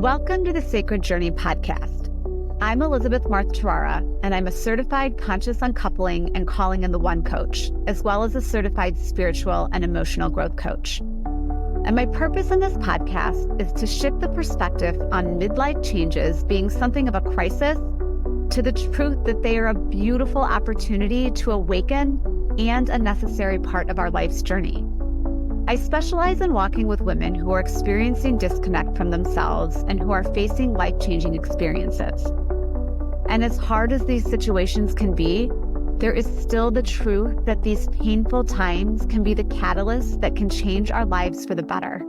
Welcome to the Sacred Journey podcast. I'm Elizabeth Marth Tarara, and I'm a certified conscious uncoupling and calling in the one coach, as well as a certified spiritual and emotional growth coach. And my purpose in this podcast is to shift the perspective on midlife changes being something of a crisis to the truth that they are a beautiful opportunity to awaken and a necessary part of our life's journey. I specialize in walking with women who are experiencing disconnect from themselves and who are facing life-changing experiences. And as hard as these situations can be, there is still the truth that these painful times can be the catalyst that can change our lives for the better.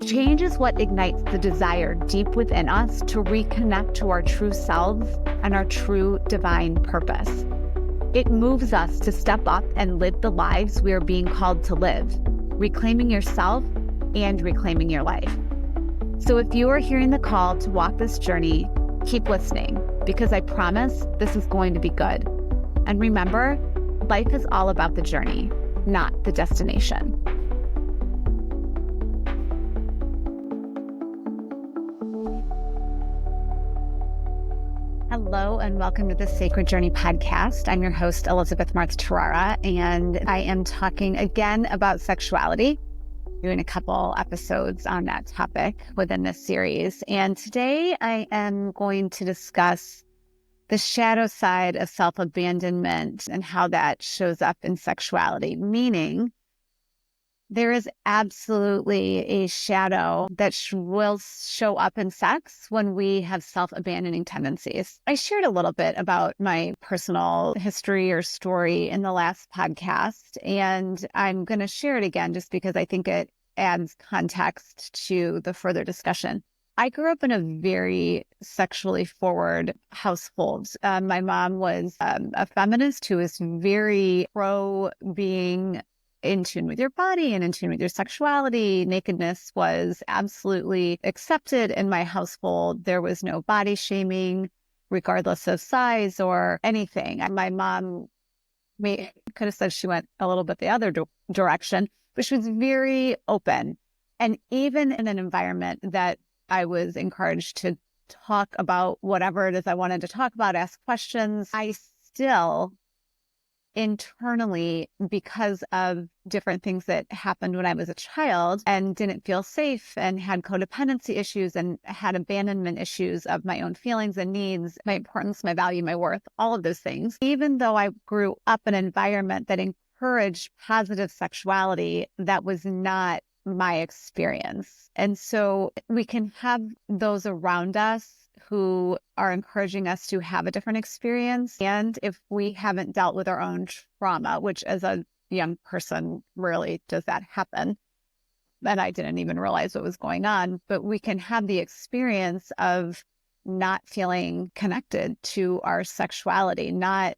Change is what ignites the desire deep within us to reconnect to our true selves and our true divine purpose. It moves us to step up and live the lives we are being called to live, reclaiming yourself and reclaiming your life. So if you are hearing the call to walk this journey, keep listening, because I promise this is going to be good. And remember, life is all about the journey, not the destination. Hello, and welcome to the Sacred Journey podcast. I'm your host, Elizabeth Marth Tarara, and I am talking again about sexuality, doing a couple episodes on that topic within this series. And today I am going to discuss the shadow side of self-abandonment and how that shows up in sexuality, meaning there is absolutely a shadow that will show up in sex when we have self-abandoning tendencies. I shared a little bit about my personal history or story in the last podcast, and I'm going to share it again just because I think it adds context to the further discussion. I grew up in a very sexually forward household. My mom was a feminist who was very pro being in tune with your body and in tune with your sexuality. Nakedness was absolutely accepted in my household. There was no body shaming, regardless of size or anything. My mom could have said she went a little bit the other direction, but she was very open. And even in an environment that I was encouraged to talk about whatever it is I wanted to talk about, ask questions, I still internally, because of different things that happened when I was a child and didn't feel safe and had codependency issues and had abandonment issues of my own feelings and needs, my importance, my value, my worth, all of those things. Even though I grew up in an environment that encouraged positive sexuality, that was not my experience. And so we can have those around us who are encouraging us to have a different experience. And if we haven't dealt with our own trauma, which as a young person, rarely does that happen, and I didn't even realize what was going on, but we can have the experience of not feeling connected to our sexuality, not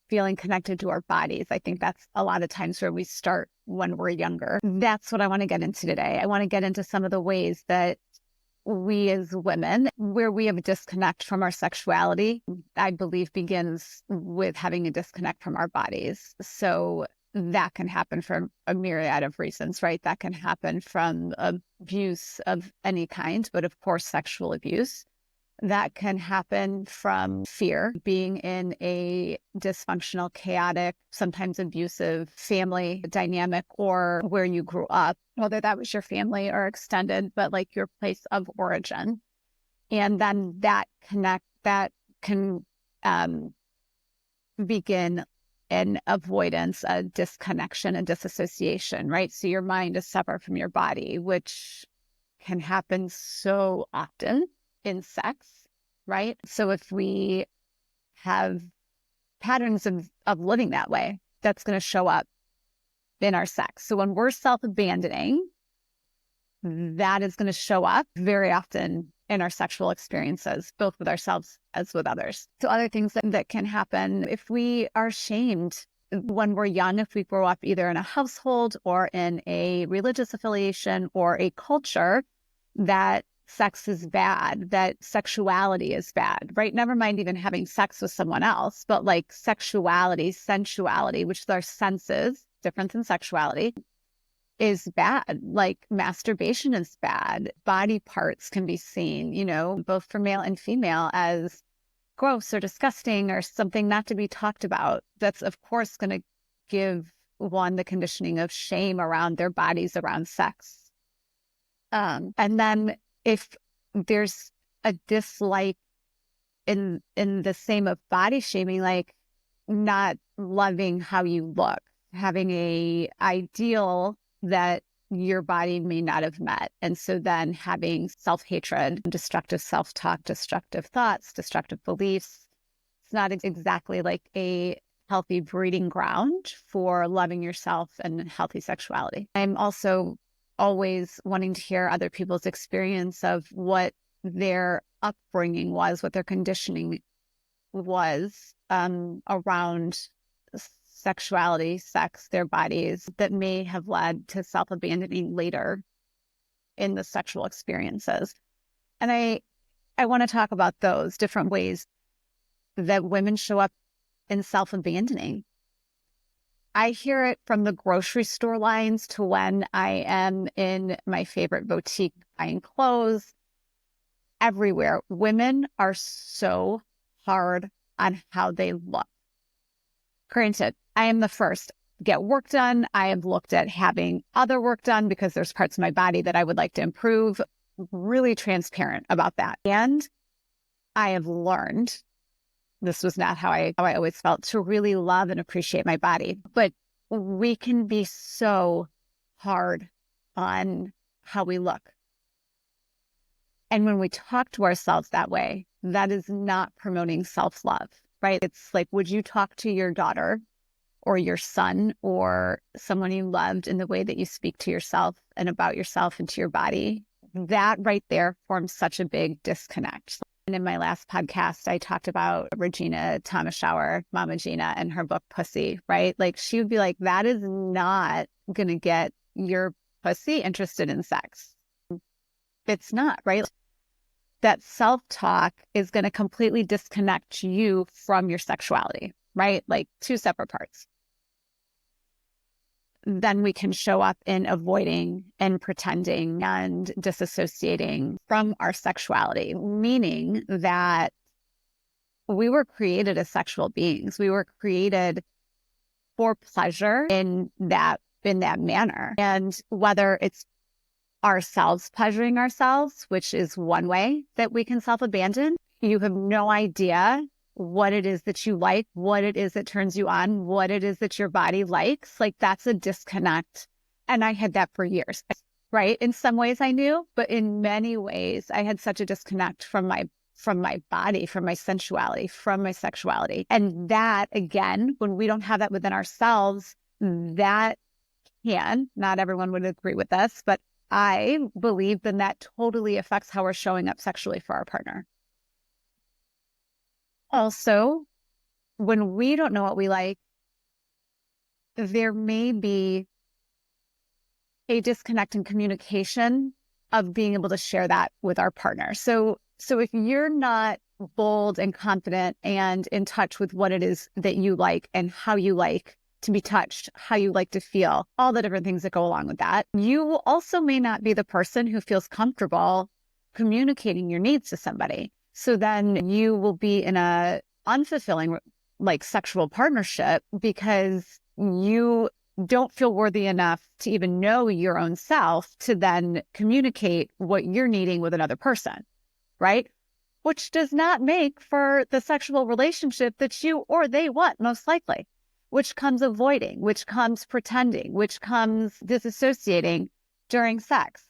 feeling connected to our bodies. I think that's a lot of times where we start when we're younger. That's what I want to get into today. I want to get into some of the ways that we as women, where we have a disconnect from our sexuality, I believe begins with having a disconnect from our bodies. So that can happen for a myriad of reasons, right? That can happen from abuse of any kind, but of course, sexual abuse. That can happen from fear, being in a dysfunctional, chaotic, sometimes abusive family dynamic, or where you grew up, whether that was your family or extended, but like your place of origin. And then that can begin an avoidance, a disconnection, a disassociation, right? So your mind is separate from your body, which can happen so often in sex, right? So if we have patterns of living that way, that's going to show up in our sex. So when we're self-abandoning, that is going to show up very often in our sexual experiences, both with ourselves as with others. So other things that can happen if we are shamed when we're young, if we grow up either in a household or in a religious affiliation or a culture that sex is bad, that sexuality is bad, right? Never mind even having sex with someone else, but like sexuality, sensuality, which is our senses, different than sexuality. is bad. Like masturbation is bad. Body parts can be seen, both for male and female, as gross or disgusting or something not to be talked about. That's, of course, going to give one the conditioning of shame around their bodies, around sex. And then if there's a dislike in the same of body shaming, like not loving how you look, having a ideal that your body may not have met. And so then having self-hatred, destructive self-talk, destructive thoughts, destructive beliefs. It's not exactly like a healthy breeding ground for loving yourself and healthy sexuality. I'm also always wanting to hear other people's experience of what their upbringing was, what their conditioning was around sexuality, sex, their bodies, that may have led to self-abandoning later in the sexual experiences. And I want to talk about those different ways that women show up in self-abandoning. I hear it from the grocery store lines to when I am in my favorite boutique buying clothes. Everywhere, women are so hard on how they look. Granted, I am the first to get work done. I have looked at having other work done because there's parts of my body that I would like to improve. Really transparent about that. And I have learned, this was not how I always felt, to really love and appreciate my body. But we can be so hard on how we look. And when we talk to ourselves that way, that is not promoting self-love, right? It's like, would you talk to your daughter or your son or someone you loved in the way that you speak to yourself and about yourself and to your body? That right there forms such a big disconnect. And in my last podcast, I talked about Regina Thomasschauer, Mama Gina, and her book, Pussy, right? Like she would be like, that is not going to get your pussy interested in sex. It's not, right? That self-talk is going to completely disconnect you from your sexuality, right? Like two separate parts. Then we can show up in avoiding and pretending and disassociating from our sexuality, meaning that we were created as sexual beings. We were created for pleasure in that manner. And whether it's ourselves pleasuring ourselves, which is one way that we can self-abandon, you have no idea what it is that you like, what it is that turns you on, what it is that your body likes. Like that's a disconnect. And I had that for years, right? In some ways I knew, but in many ways I had such a disconnect from my body, from my sensuality, from my sexuality. And that, again, when we don't have that within ourselves, that not everyone would agree with this, but I believe then that totally affects how we're showing up sexually for our partner. Also, when we don't know what we like, there may be a disconnect in communication of being able to share that with our partner. So if you're not bold and confident and in touch with what it is that you like and how you like to be touched, how you like to feel, all the different things that go along with that, you also may not be the person who feels comfortable communicating your needs to somebody. So then you will be in a unfulfilling like sexual partnership because you don't feel worthy enough to even know your own self to then communicate what you're needing with another person, right? Which does not make for the sexual relationship that you or they want, most likely, which comes avoiding, which comes pretending, which comes disassociating during sex.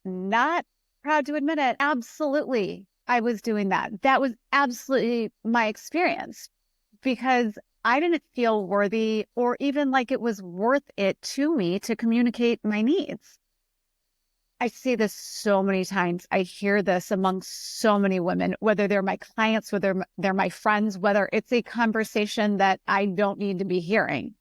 Not proud to admit it. Absolutely, I was doing that. That was absolutely my experience because I didn't feel worthy or even like it was worth it to me to communicate my needs. I see this so many times. I hear this among so many women, whether they're my clients, whether they're my friends, whether it's a conversation that I don't need to be hearing.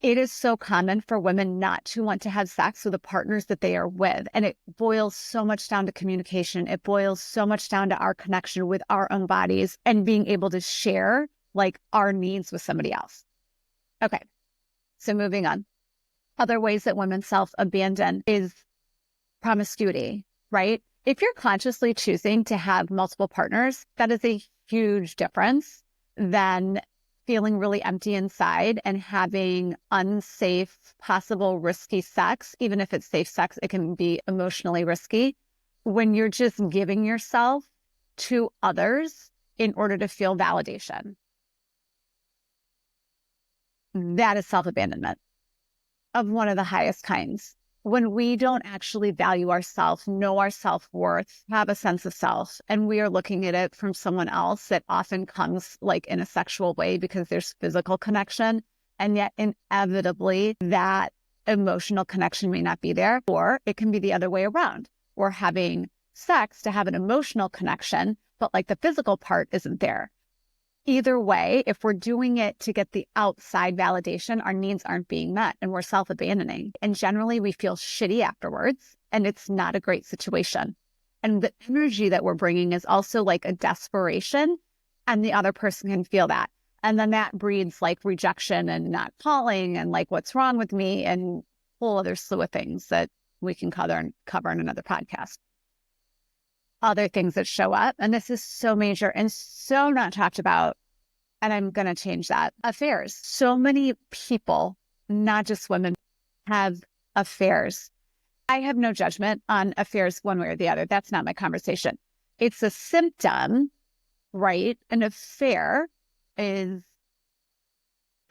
It is so common for women not to want to have sex with the partners that they are with. And it boils so much down to communication. It boils so much down to our connection with our own bodies and being able to share like our needs with somebody else. Okay, so moving on. Other ways that women self-abandon is promiscuity, right? If you're consciously choosing to have multiple partners, that is a huge difference than feeling really empty inside and having unsafe, possible risky sex. Even if it's safe sex, it can be emotionally risky when you're just giving yourself to others in order to feel validation. That is self-abandonment of one of the highest kinds. When we don't actually value ourselves, know our self-worth, have a sense of self, and we are looking at it from someone else, that often comes like in a sexual way because there's physical connection, and yet inevitably that emotional connection may not be there, or it can be the other way around. We're having sex to have an emotional connection, but like the physical part isn't there. Either way, if we're doing it to get the outside validation, our needs aren't being met and we're self-abandoning. And generally we feel shitty afterwards, and it's not a great situation. And the energy that we're bringing is also like a desperation, and the other person can feel that. And then that breeds like rejection and not calling and like, what's wrong with me? And a whole other slew of things that we can cover in another podcast. Other things that show up, and this is so major and so not talked about, and I'm going to change that. Affairs. So many people, not just women, have affairs. I have no judgment on affairs one way or the other. That's not my conversation. It's a symptom, right? An affair is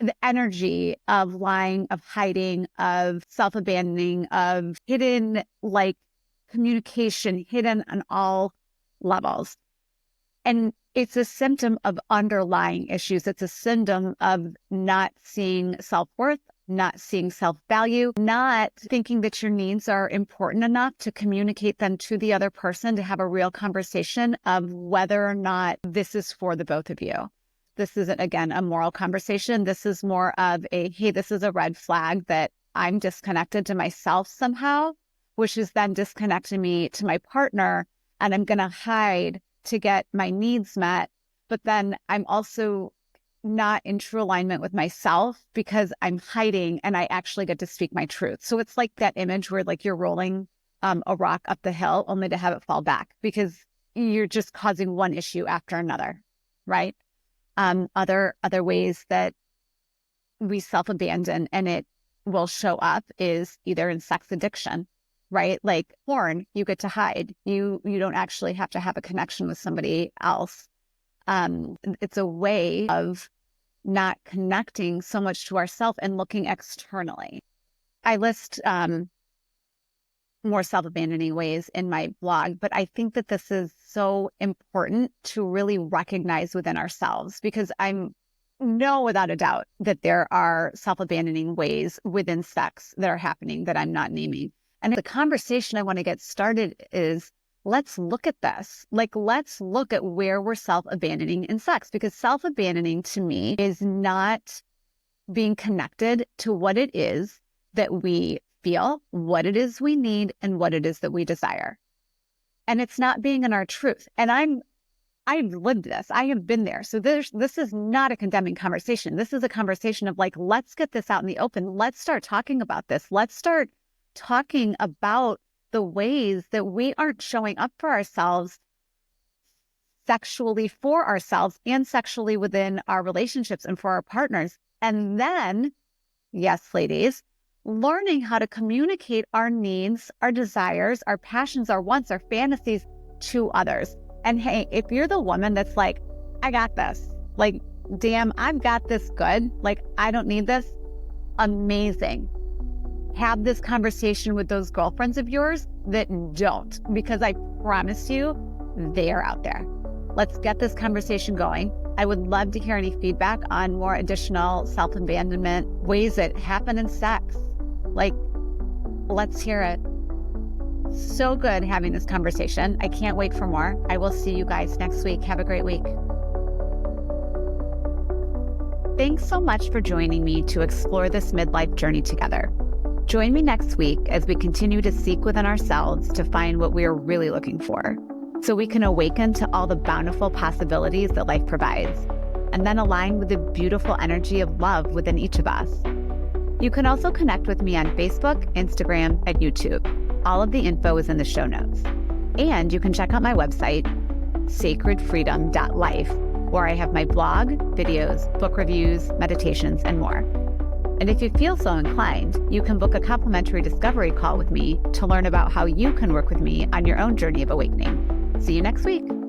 the energy of lying, of hiding, of self-abandoning, of hidden like communication, hidden on all levels. And it's a symptom of underlying issues. It's a symptom of not seeing self-worth, not seeing self-value, not thinking that your needs are important enough to communicate them to the other person, to have a real conversation of whether or not this is for the both of you. This isn't, again, a moral conversation. This is more of a, hey, this is a red flag that I'm disconnected to myself somehow, which is then disconnecting me to my partner, and I'm going to hide to get my needs met. But then I'm also not in true alignment with myself because I'm hiding and I actually get to speak my truth. So it's like that image where like you're rolling a rock up the hill only to have it fall back because you're just causing one issue after another, right? Other ways that we self-abandon and it will show up is either in sex addiction, right? Like porn, you get to hide. You don't actually have to have a connection with somebody else. It's a way of not connecting so much to ourselves and looking externally. I list more self-abandoning ways in my blog, but I think that this is so important to really recognize within ourselves, because I know without a doubt that there are self-abandoning ways within sex that are happening that I'm not naming. And the conversation I want to get started is, let's look at this. Like, let's look at where we're self-abandoning in sex, because self-abandoning to me is not being connected to what it is that we feel, what it is we need, and what it is that we desire. And it's not being in our truth. And I've lived this. I have been there. So this is not a condemning conversation. This is a conversation of like, let's get this out in the open. Let's start talking about this. Let's start talking about the ways that we aren't showing up for ourselves sexually, for ourselves, and sexually within our relationships and for our partners. And then, yes, ladies, learning how to communicate our needs, our desires, our passions, our wants, our fantasies to others. And hey, if you're the woman that's like, I got this, like, damn, I've got this good, like, I don't need this, amazing. Have this conversation with those girlfriends of yours that don't, because I promise you, they are out there. Let's get this conversation going. I would love to hear any feedback on more additional self-abandonment ways that happen in sex. Like, let's hear it. So good having this conversation. I can't wait for more. I will see you guys next week. Have a great week. Thanks so much for joining me to explore this midlife journey together. Join me next week as we continue to seek within ourselves to find what we are really looking for, so we can awaken to all the bountiful possibilities that life provides, and then align with the beautiful energy of love within each of us. You can also connect with me on Facebook, Instagram, and YouTube. All of the info is in the show notes. And you can check out my website, sacredfreedom.life, where I have my blog, videos, book reviews, meditations, and more. And if you feel so inclined, you can book a complimentary discovery call with me to learn about how you can work with me on your own journey of awakening. See you next week.